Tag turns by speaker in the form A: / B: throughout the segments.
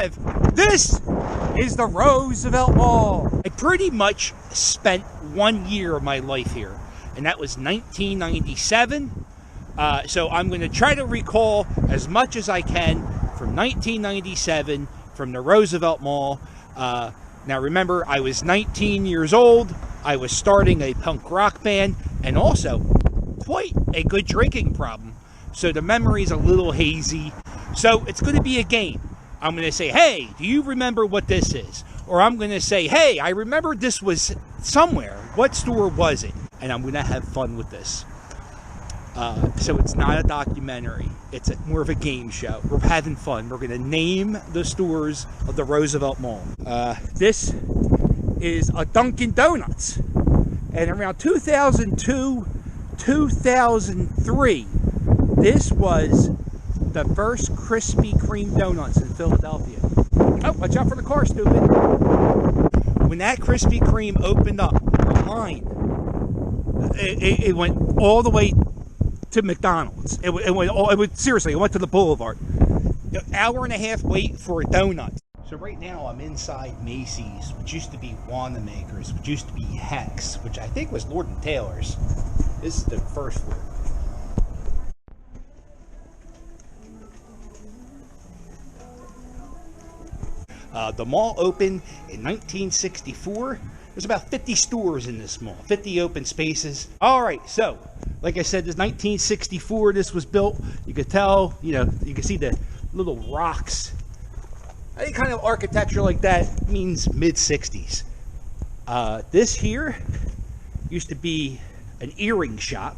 A: Ave. This is the Roosevelt Mall. I pretty much spent 1 year of my life here, and that was 1997. So I'm going to try to recall as much as I can from 1997 from the Roosevelt Mall. Now remember, I was 19 years old. I was starting a punk rock band and also quite a good drinking problem. So the memory's a little hazy. So it's going to be a game. I'm going to say, hey, do you remember what this is? Or I'm going to say, hey, I remember this was somewhere. What store was it? And I'm going to have fun with this. So it's not a documentary. It's more of a game show. We're having fun. We're going to name the stores of the Roosevelt Mall. This is a Dunkin' Donuts. And around 2002, 2003, this was the first Krispy Kreme donuts in Philadelphia. Oh, watch out for the car, stupid. When that Krispy Kreme opened up, the line, it went all the way to McDonald's. It went seriously, it went to the boulevard. An hour and a half wait for a donut. So right now I'm inside Macy's, which used to be Wanamaker's, which used to be Hex, which I think was Lord & Taylor's. This is the first floor. The mall opened in 1964. There's about 50 stores in this mall, 50 open spaces. All right, so like I said, this 1964. This was built. You could tell, you can see the little rocks. Any kind of architecture like that means mid-60s. This here used to be an earring shop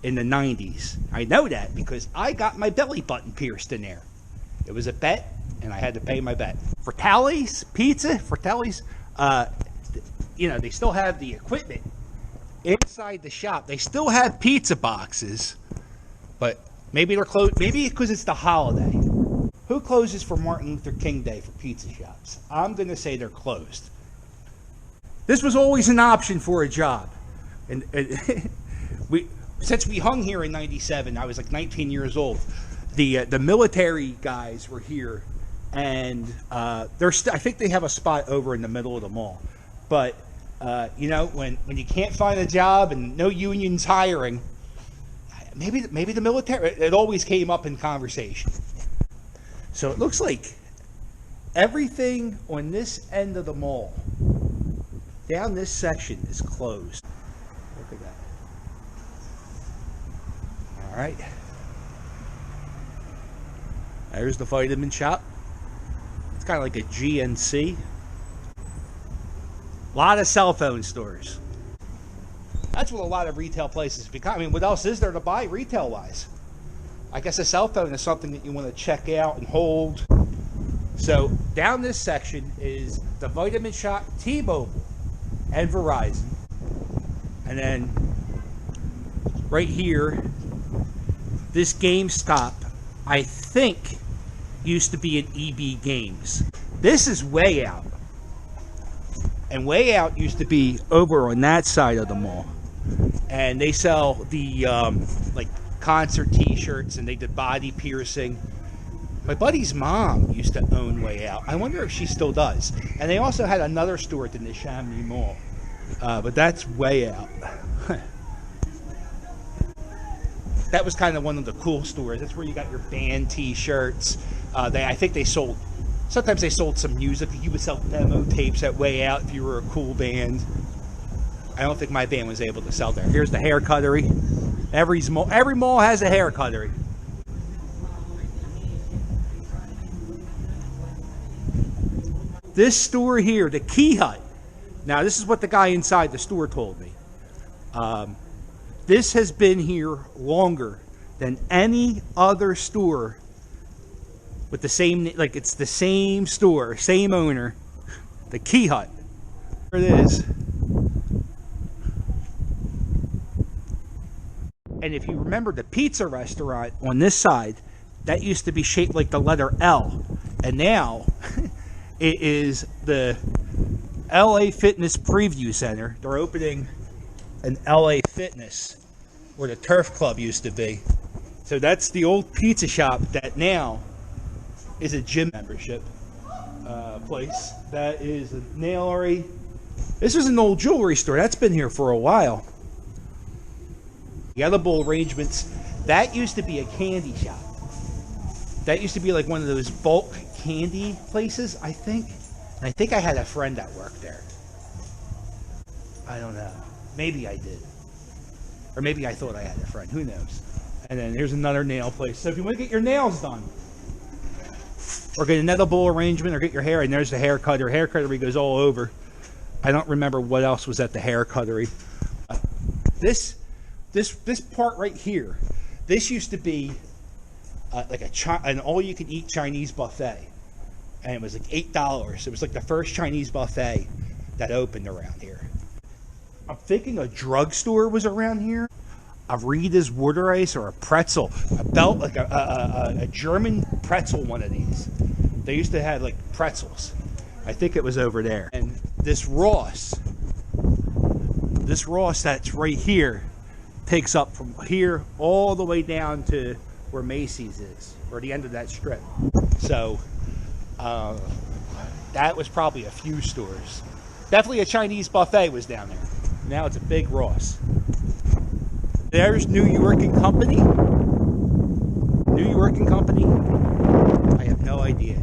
A: in the 90s. I know that because I got my belly button pierced in there. It was a bet, and I had to pay my bet. Fratelli's Pizza, Fratelli's, they still have the equipment inside the shop. They still have pizza boxes, but maybe they're closed. Maybe because it's the holiday. Who closes for Martin Luther King Day for pizza shops? I'm going to say they're closed. This was always an option for a job. And since we hung here in 97, I was like 19 years old. The military guys were here, and I think they have a spot over in the middle of the mall. But when you can't find a job and no union's hiring, maybe the military. It always came up in conversation. So it looks like everything on this end of the mall, down this section, is closed. Look at that. All right. There's the vitamin shop. It's kind of like a GNC. A lot of cell phone stores. That's what a lot of retail places become. I mean, what else is there to buy retail-wise? I guess a cell phone is something that you want to check out and hold. So down this section is the vitamin shop, T-Mobile, and Verizon. And then right here, this GameStop, I think, used to be an EB Games. This is Way Out. And Way Out used to be over on that side of the mall. And they sell the concert t-shirts, and they did body piercing. My buddy's mom used to own Way Out. I wonder if she still does. And they also had another store at the Neshaminy Mall. But that's Way Out. That was kind of one of the cool stores. That's where you got your band t-shirts. I think they sold, sometimes they sold some music. You would sell demo tapes at Way Out if you were a cool band. I don't think my band was able to sell there. Here's the hair cuttery. Every mall has a hair cuttery. This store here, the Key Hut. Now, this is what the guy inside the store told me. This has been here longer than any other store with the same, like it's the same store, same owner. The Key Hut. There it is. And if you remember the pizza restaurant on this side, that used to be shaped like the letter L. And now it is the LA Fitness Preview Center. They're opening an LA Fitness where the Turf Club used to be. So that's the old pizza shop that now is a gym membership. place. That is a nailery. This is an old jewelry store. That's been here for a while. The edible arrangements. That used to be a candy shop. That used to be like one of those bulk candy places, I think. And I think I had a friend that worked there. I don't know. Maybe I did. Or maybe I thought I had a friend. Who knows? And then here's another nail place. So if you want to get your nails done, or get an edible arrangement, or get your hair, and there's the hair cutter. Hair cuttery goes all over. I don't remember what else was at the hair cuttery. This part right here, this used to be like an all-you-can-eat Chinese buffet, and it was like $8. It was like the first Chinese buffet that opened around here. I'm thinking a drugstore was around here. A Rita's water ice or a pretzel, a belt, like a German pretzel, one of these. They used to have like pretzels. I think it was over there. And this Ross that's right here takes up from here all the way down to where Macy's is, or the end of that strip. So that was probably a few stores. Definitely a Chinese buffet was down there. Now it's a big Ross. There's New York and Company. New York and Company. I have no idea.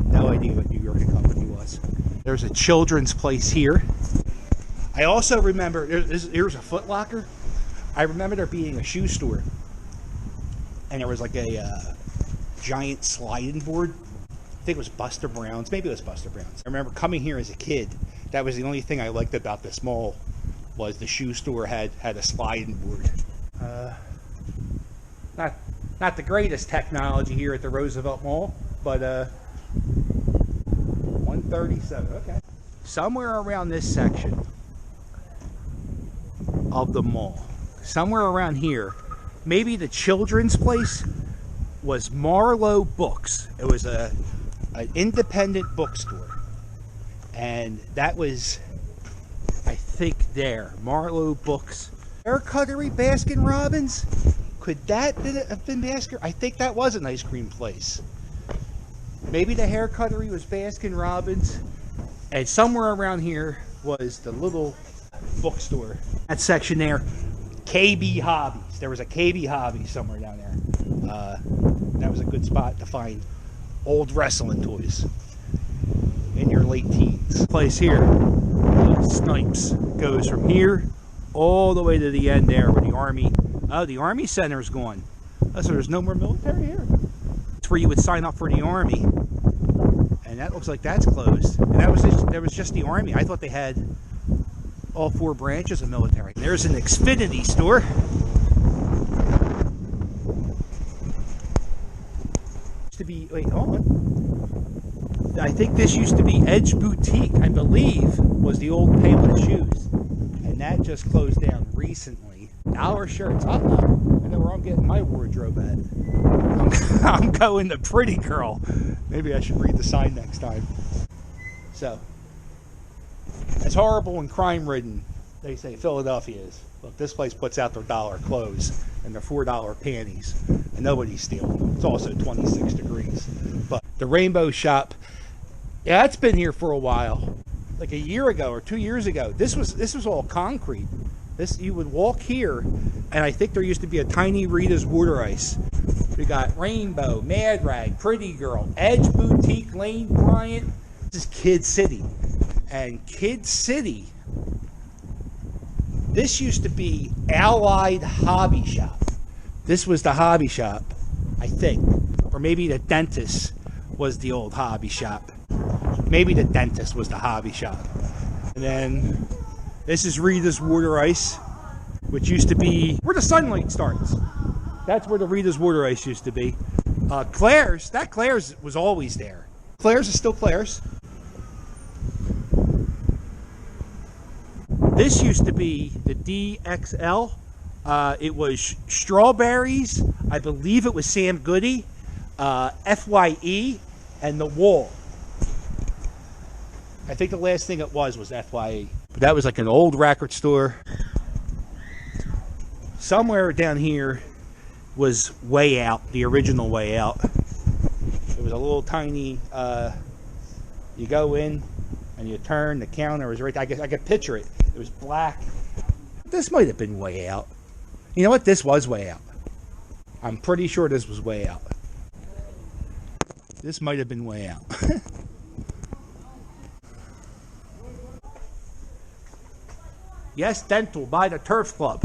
A: No idea what New York and Company was. There's a children's place here. I also remember, here's a Foot Locker. I remember there being a shoe store. And there was like a giant sliding board. I think it was Buster Brown's. Maybe it was Buster Brown's. I remember coming here as a kid. That was the only thing I liked about this mall, was the shoe store had a sliding board. Not the greatest technology here at the Roosevelt Mall, but 137, okay. Somewhere around this section of the mall, somewhere around here, maybe the children's place was Marlowe Books. It was an independent bookstore, and that was, I think, there. Marlowe Books. Hair cuttery, Baskin Robbins? Could that have been Baskin? I think that was an ice cream place. Maybe the hair cuttery was Baskin Robbins, and somewhere around here was the little bookstore. That section there, KB Hobbies. There was a KB Hobbies somewhere down there. That was a good spot to find old wrestling toys in your late teens. Place here, Snipes, goes from here all the way to the end there where the Army, the Army Center's gone. Oh, so there's no more military here? It's where you would sign up for the Army. And that looks like that's closed. And that was just the Army. I thought they had all 4 branches of military. There's an Xfinity store. Used to be, wait, hold on. I think this used to be Edge Boutique, I believe, was the old Payless Shoes. And that just closed down recently. Dollar Shirts. I know where I'm getting my wardrobe at. I'm going to Pretty Girl. Maybe I should read the sign next time. So, as horrible and crime-ridden they say Philadelphia is, look, this place puts out their $1 clothes and their $4 panties, and nobody's stealing. It's also 26 degrees. But the Rainbow Shop, yeah, it's been here for a while. Like a year ago or 2 years ago, this was all concrete. You would walk here, and I think there used to be a tiny Rita's Water Ice. We got Rainbow, Mad Rag, Pretty Girl, Edge Boutique, Lane Bryant. This is Kid City. And Kid City, this used to be Allied Hobby Shop. This was the hobby shop, I think. Or maybe the dentist was the old hobby shop. Maybe the dentist was the hobby shop. And then this is Rita's Water Ice, which used to be where the sunlight starts. That's where the Rita's Water Ice used to be. Claire's, that Claire's was always there. Claire's is still Claire's. This used to be the DXL. It was Strawberries. I believe it was Sam Goody, FYE, and The Wall. I think the last thing it was FYE. But that was like an old record store. Somewhere down here was Way Out, the original Way Out. It was a little tiny You go in and you turn, the counter was right there. I could picture it. It was black. This might have been way out. You know what? This was way out. I'm pretty sure this was way out. This might have been way out. Yes, dental by the turf club.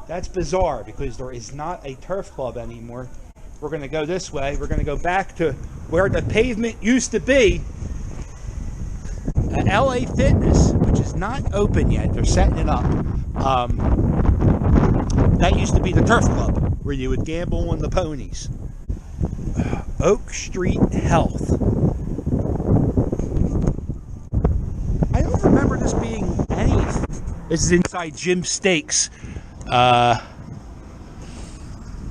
A: That's bizarre because there is not a turf club anymore. We're going to go this way. We're going to go back to where the pavement used to be. LA Fitness, which is not open yet. They're setting it up. That used to be the turf club where you would gamble on the ponies. Oak Street Health. I don't remember this being anything. This is inside Jim Steaks. That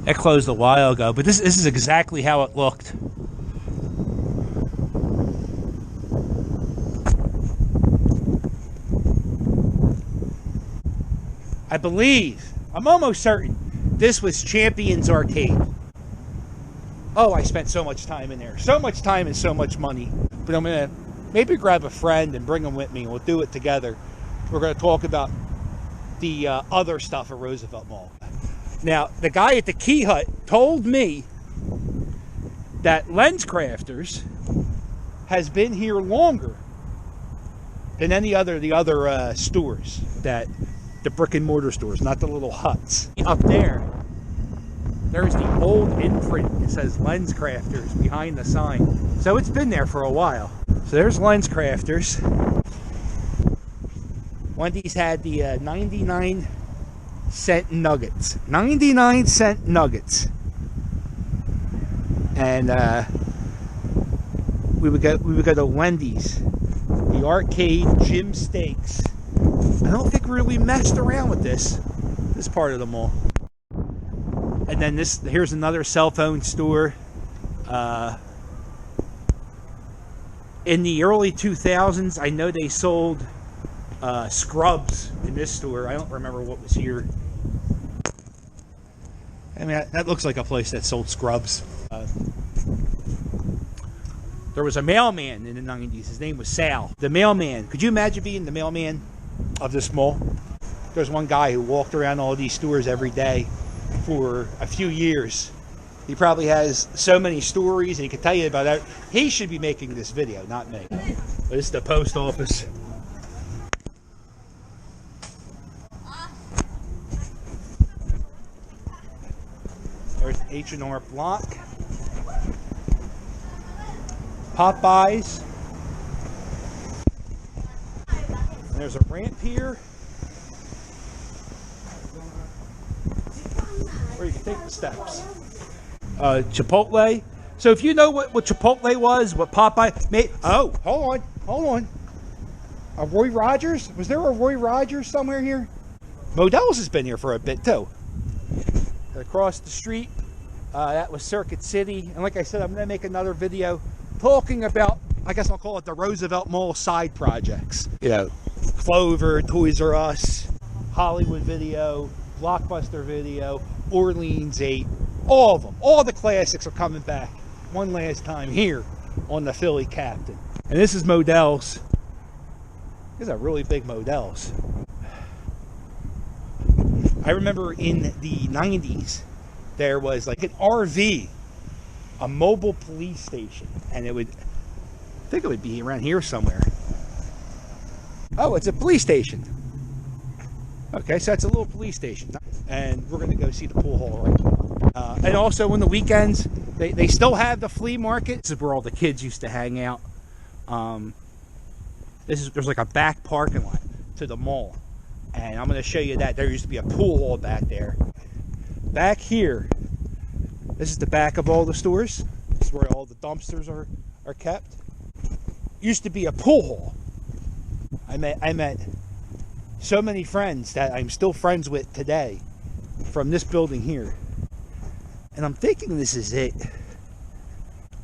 A: closed a while ago, but this is exactly how it looked. I believe, I'm almost certain, this was Champions Arcade. Oh, I spent so much time in there. So much time and so much money. But I'm going to maybe grab a friend and bring them with me. We'll do it together. We're going to talk about the other stuff at Roosevelt Mall. Now, the guy at the Key Hut told me that LensCrafters has been here longer than any other stores, that the brick and mortar stores, not the little huts. Up there, there's the old imprint. It says LensCrafters behind the sign. So it's been there for a while. So there's LensCrafters. Wendy's had the 99-cent nuggets. 99-cent nuggets. And we would go to Wendy's. The arcade, Jim Steaks. I don't think we really messed around with this part of the mall. And then here's another cell phone store. In the early 2000s, I know they sold scrubs in this store. I don't remember what was here. I mean, that looks like a place that sold scrubs. There was a mailman in the 90s. His name was Sal. The mailman. Could you imagine being the mailman of this mall? There's one guy who walked around all these stores every day for a few years. He probably has so many stories and he can tell you about that. He should be making this video, not me. This is the post office. There's H&R Block. Popeyes. And there's a ramp here where you can take the steps. Chipotle. So if you know what Chipotle was, what Popeye made. Oh, hold on. A Roy Rogers? Was there a Roy Rogers somewhere here? Modell's has been here for a bit too. Across the street, that was Circuit City. And like I said, I'm going to make another video talking about, I guess I'll call it the Roosevelt Mall side projects. You know, Clover, Toys R Us, Hollywood Video, Blockbuster Video, Orleans 8. All of them, all the classics are coming back one last time here on the Philly Captain. And this is Modell's. These are really big Modell's. I remember in the 90s, there was like an RV, a mobile police station, and I think it would be around here somewhere. Oh, it's a police station. Okay, so that's a little police station. And we're going to go see the pool hall right now. And also on the weekends, they still have the flea market. This is where all the kids used to hang out. There's like a back parking lot to the mall. And I'm going to show you that. There used to be a pool hall back there. Back here, this is the back of all the stores. This is where all the dumpsters are kept. Used to be a pool hall. I met so many friends that I'm still friends with today from this building here. And I'm thinking this is it.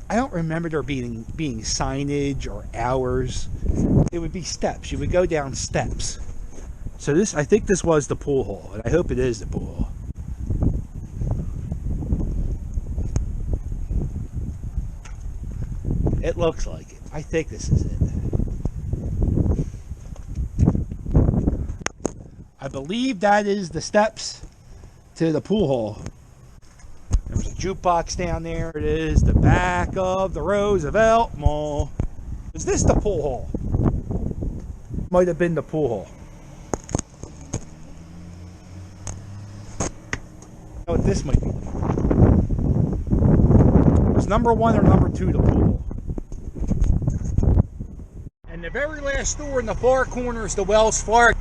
A: I don't remember there being signage or hours. It would be steps. You would go down steps. So I think this was the pool hall, and I hope it is the pool hall. It looks like it. I think this is it. I believe that is the steps to the pool hall. There's a jukebox down there. It is the back of the Roosevelt Mall. Is this the pool hall? Might have been the pool hall. Oh, this might be. It's number 1 or number 2, the pool hall. And the very last store in the far corner is the Wells Fargo.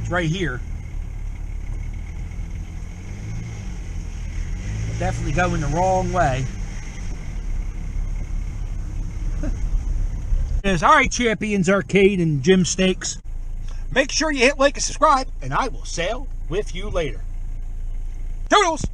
A: It's right here. Definitely going the wrong way. It's alright, Champions Arcade and Gym Steaks. Make sure you hit like and subscribe, and I will sail with you later. Toodles!